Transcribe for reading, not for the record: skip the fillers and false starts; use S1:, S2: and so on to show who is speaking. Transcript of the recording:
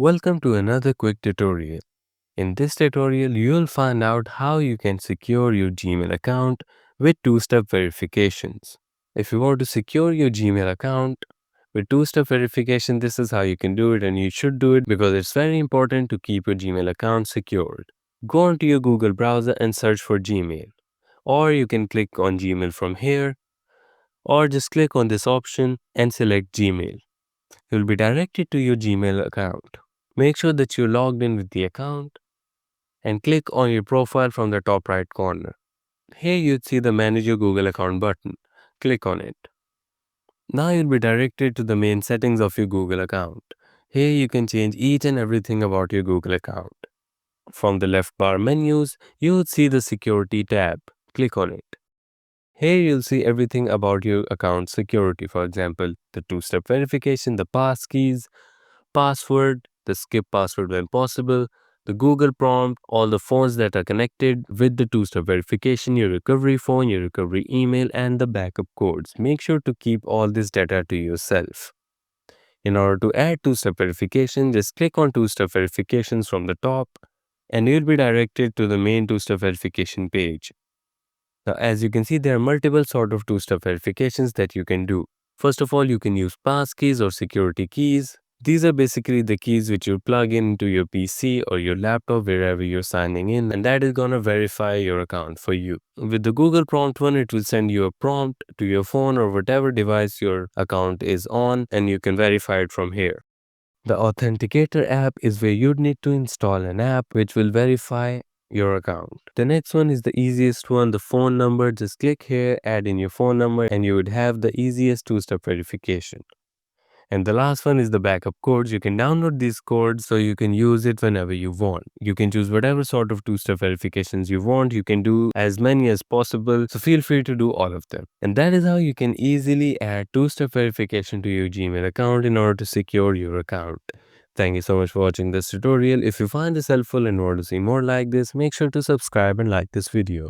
S1: Welcome to another quick tutorial. In this tutorial, you'll find out how you can secure your Gmail account with two-step verifications. If you want to secure your Gmail account with two-step verification, this is how you can do it, and you should do it because it's very important to keep your Gmail account secured. Go onto your Google browser and search for Gmail, or you can click on Gmail from here, or just click on this option and select Gmail. You'll be directed to your Gmail account. Make sure that you're logged in with the account and click on your profile from the top right corner. Here you'd see the Manage Your Google Account button. Click on it. Now you'll be directed to the main settings of your Google account. Here you can change each and everything about your Google account. From the left bar menus, you would see the Security tab. Click on it. Here you'll see everything about your account security. For example, the two-step verification, the passkeys, password, the skip password when possible, the Google prompt, all the phones that are connected with the two-step verification, your recovery phone, your recovery email, and the backup codes. Make sure to keep all this data to yourself. In order to add two-step verification, just click on two-step verifications from the top, and you'll be directed to the main two-step verification page. Now, as you can see, there are multiple sort of two-step verifications that you can do. First of all, you can use passkeys or security keys. These are basically the keys which you plug into your PC or your laptop wherever you're signing in, and that is gonna verify your account for you. With the Google prompt one, it will send you a prompt to your phone or whatever device your account is on, and you can verify it from here. The Authenticator app is where you'd need to install an app which will verify your account. The next one is the easiest one, the phone number. Just click here, add in your phone number, and you would have the easiest two-step verification. And the last one is the backup codes. You can download these codes so you can use it whenever you want. You can choose whatever sort of two-step verifications you want. You can do as many as possible. So feel free to do all of them. And that is how you can easily add two-step verification to your Gmail account in order to secure your account. Thank you so much for watching this tutorial. If you find this helpful and want to see more like this, make sure to subscribe and like this video.